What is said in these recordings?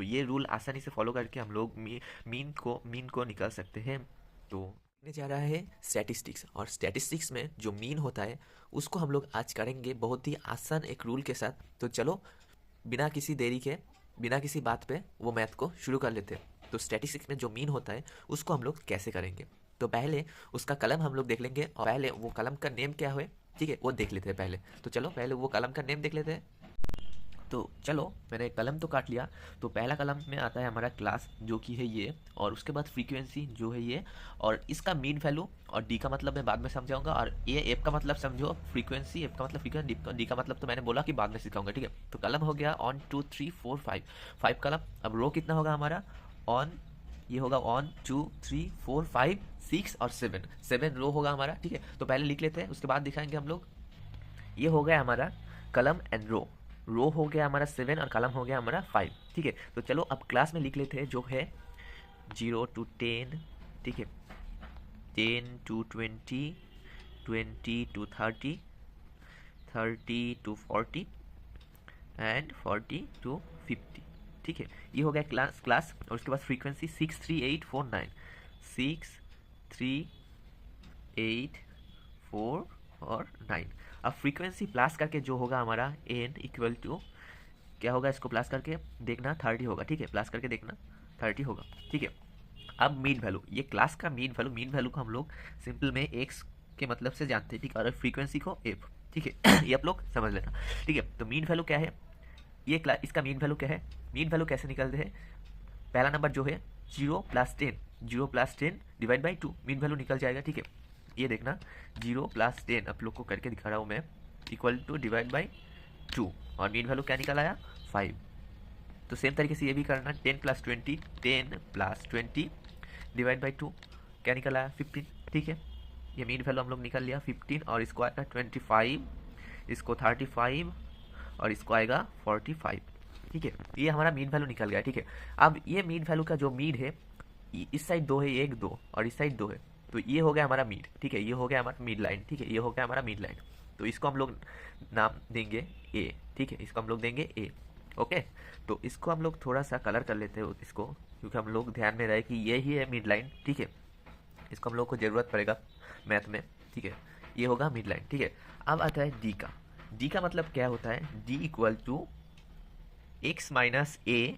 ये रूल आसानी से फॉलो करके हम लोग मीन को निकाल सकते हैं। तो ने जा रहा है स्टैटिस्टिक्स, और स्टैटिस्टिक्स में जो मीन होता है उसको हम लोग आज करेंगे बहुत ही आसान एक रूल के साथ। तो चलो बिना किसी देरी के, बिना किसी बात पे वो मैथ को शुरू कर लेते हैं। तो स्टैटिस्टिक्स में जो मीन होता है उसको हम लोग कैसे करेंगे, तो पहले उसका कलम हम लोग देख लेंगे, और पहले वो कलम का नेम क्या है, ठीक है, वो देख लेते हैं पहले। तो चलो पहले वो कलम का नेम देख लेते हैं। तो चलो मैंने कलम तो काट लिया। तो पहला कलम में आता है हमारा क्लास, जो कि है ये, और उसके बाद फ्रीक्वेंसी जो है ये, और इसका मीन वैल्यू, और डी का मतलब मैं बाद में समझाऊंगा, और ये एफ का मतलब समझो फ्रीक्वेंसी, एफ का मतलब फ्रीक्वेंसी, डी का मतलब तो मैंने बोला कि बाद में सिखाऊंगा, ठीक है। तो कलम हो गया 1 2 3 4 5, 5 कलम। अब रो कितना होगा हमारा, ऑन, ये होगा 1 2 3 4 5 6 और 7, 7 रो होगा हमारा, ठीक है। तो पहले लिख लेते हैं, उसके बाद दिखाएंगे हम लोग। ये हो गया हमारा कलम एंड रो, रो हो गया हमारा 7 और कलम हो गया हमारा 5, ठीक है। तो चलो अब क्लास में लिख लेते हैं, जो है 0 to 10, ठीक है, 10 to 20, 20 to 30, 30 to 40 and 40 to 50, ठीक है। ये हो गया क्लास, और उसके बाद फ्रीक्वेंसी 6 3 8 4 9, 6 3 8 4 और 9। अब फ्रीक्वेंसी प्लस करके जो होगा हमारा एन इक्वल टू क्या होगा, इसको प्लस करके देखना 30 होगा, ठीक है, प्लस करके देखना 30 होगा, ठीक है। अब मीन वैल्यू, ये क्लास का मीन वैल्यू को हम लोग सिंपल में एक्स के मतलब से जानते हैं, ठीक है, और फ्रीक्वेंसी को एफ, ठीक है। ये आप लोग समझ लेना, ठीक है। तो मीन वैल्यू क्या है, ये क्लास, इसका मीन वैल्यू क्या है, मीन वैल्यू कैसे निकलते हैं, पहला नंबर जो है 0 + 10 डिवाइड बाई 2, मीन वैल्यू निकल जाएगा, ठीक है। ये देखना 0 + 10 आप लोग को करके दिखा रहा हूँ मैं, इक्वल टू डिवाइड बाई 2, और मीन वैल्यू क्या निकल आया 5। तो सेम तरीके से ये भी करना 10 + 20, 10 + 20 डिवाइड बाई 2, क्या निकल आया 15, ठीक है। ये मीन वैल्यू हम लोग निकल लिया 15, और इसको आएगा 25, इसको 35, और इसको आएगा 45, ठीक है। ये हमारा मीन वैल्यू निकल गया, ठीक है। अब ये मीन वैल्यू का जो मीन है, इस साइड 2 है, 1 2, और इस साइड 2 है, तो ये हो गया हमारा मीन, ठीक है, ये हो गया हमारा मिड लाइन, ठीक है, ये हो गया हमारा मिड लाइन। तो इसको हम लोग नाम देंगे ए, ठीक है, इसको हम लोग देंगे ए, ओके। तो इसको हम लोग थोड़ा सा कलर कर लेते हैं इसको, क्योंकि हम लोग ध्यान में रहे कि ये ही है मिड लाइन, ठीक है। इसको हम लोग को ज़रूरत पड़ेगा मैथ में, ठीक है। ये होगा मिड लाइन, ठीक है। अब आता है डी का, डी का मतलब क्या होता है, D equal to X minus A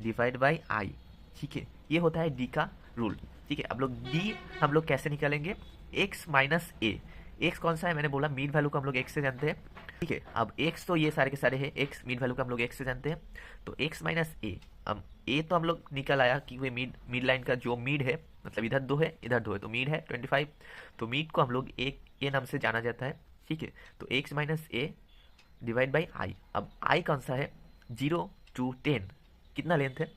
divide by I, ठीक है। ये होता है डी का रूल, ठीक है। अब लोग डी हम लोग कैसे निकालेंगे, एक्स माइनस ए, एक्स कौन सा है, मैंने बोला मीन वैल्यू को हम लोग एक्स से जानते हैं, ठीक है। अब एक्स तो ये सारे के सारे हैं, एक्स मीन वैल्यू को हम लोग एक्स से जानते हैं, तो एक्स माइनस ए, अब ए तो हम लोग निकल आया कि वे मिड लाइन का जो मिड है, मतलब इधर 2 है इधर 2 है, तो मिड है 25, तो मिड को हम लोग एक ए नाम से जाना जाता है, ठीक है। तो x minus A divide by आई, अब आई कौन सा है, 0 to 10, कितना लेंथ है,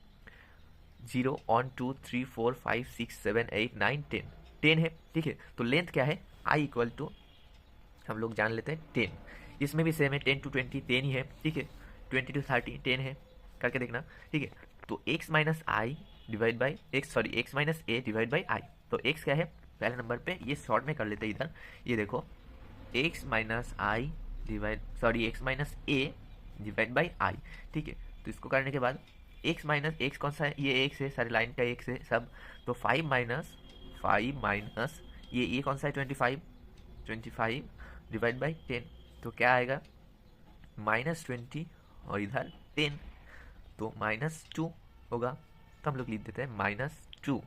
0 1 2 3 4 5 6 7 8 9 10, 10 है, ठीक है। तो लेंथ क्या है, आई इक्वल टू हम लोग जान लेते हैं 10, इसमें भी सेम है 10 to 20 10 ही है, ठीक है, 20 to 30 10 है, करके देखना, ठीक है। तो x minus I divide by x minus A divide by आई, तो x क्या है पहले नंबर पे, ये शॉर्ट में कर लेते हैं इधर, ये देखो x minus I x minus A divide by I, ठीक है। तो इसको करने के बाद एक्स कौन सा है, ये एक्स है, सारी लाइन का एक्स है सब, तो 5 माइनस ये कौन सा है 25 डिवाइड बाई 10, तो क्या आएगा -20, और इधर 10, तो -2 होगा, तो हम लोग लिख देते हैं -2।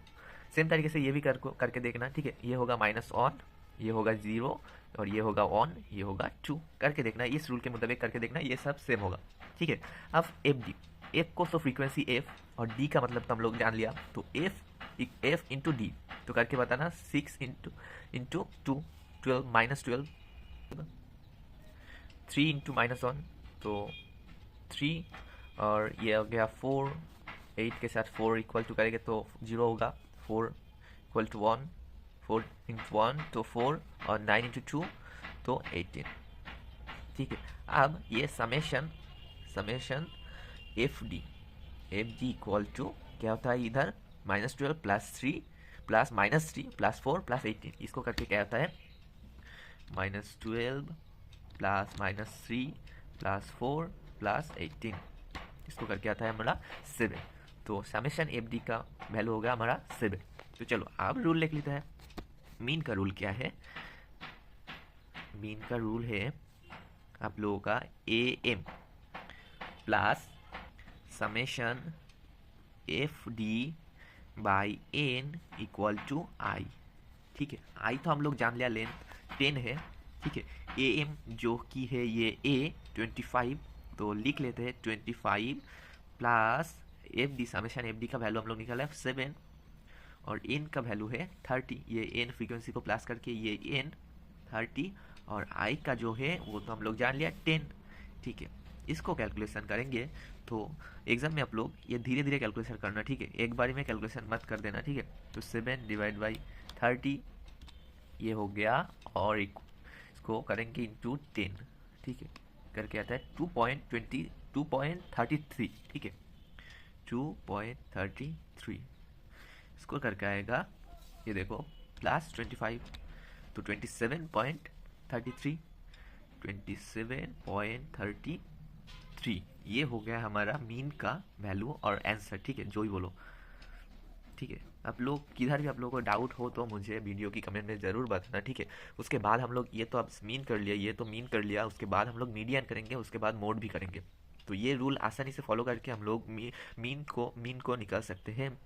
सेम तरीके से ये भी करके देखना, ठीक है। ये होगा -1, ये होगा 0, और ये होगा 1, ये होगा 2, करके देखना, इस रूल के मुताबिक करके देखना, ये सब सेम होगा, ठीक है। अब एफ डी, एफ को तो फ्रीक्वेंसी एफ, और डी का मतलब तो हम लोग जान लिया, तो एफ इंटू डी, तो करके बताना 6 इंटू 2 12 -12, 3 इंटू -1 तो 3, और ये हो गया 4, 8 के साथ 4 इक्वल टू करेंगे तो 0 होगा, 4 इक्वल टू 1, 4 इंटू 1 तो 4, और 9 इंटू 2 तो 18, ठीक है। अब ये summation F D equal to क्या होता है इधर -12 +3 प्लस 4 प्लस 18, इसको करके क्या होता है -12 प्लस -3 प्लस 4 प्लस 18, इसको करके आता है हमारा 7। तो समेशन एफ डी का वैल्यू होगा हमारा 7। तो चलो अब रूल लिख लेते हैं। मीन का रूल क्या है? मीन का रूल है आप लोगों का A M plus summation F D by N equal to I. ठीक है, आई तो हम लोग जान लिया लेंथ 10 है। ठीक है, ए एम जो कि है ये ए 25, तो लिख लेते हैं 25 plus F D, summation F D का वैल्यू हम लोग निकाला है 7 और एन का वैल्यू है 30। ये एन फ्रीक्वेंसी को प्लस करके ये एन 30 और आई का जो है वो तो हम लोग जान लिया 10। ठीक है, इसको कैलकुलेशन करेंगे तो एग्जाम में आप लोग ये धीरे धीरे कैलकुलेशन करना। ठीक है, एक बारी में कैलकुलेशन मत कर देना। ठीक है, तो 7 डिवाइड बाई 30 ये हो गया और इसको करेंगे इंटू 10। ठीक है, करके आता है 2.33। ठीक है, 2.33 इसको करके आएगा ये देखो प्लस 25 तो 27.33, 27.33 ये हो गया हमारा मीन का वैल्यू और आंसर। ठीक है, जो ही बोलो। ठीक है, आप लोग किधर भी आप लोगों को डाउट हो तो मुझे वीडियो की कमेंट में ज़रूर बताना। ठीक है, उसके बाद हम लोग ये तो अब मीन कर लिया, ये तो मीन कर लिया, उसके बाद हम लोग मीडियन करेंगे, उसके बाद मोड भी करेंगे। तो ये रूल आसानी से फॉलो करके हम लोग मीन को निकाल सकते हैं।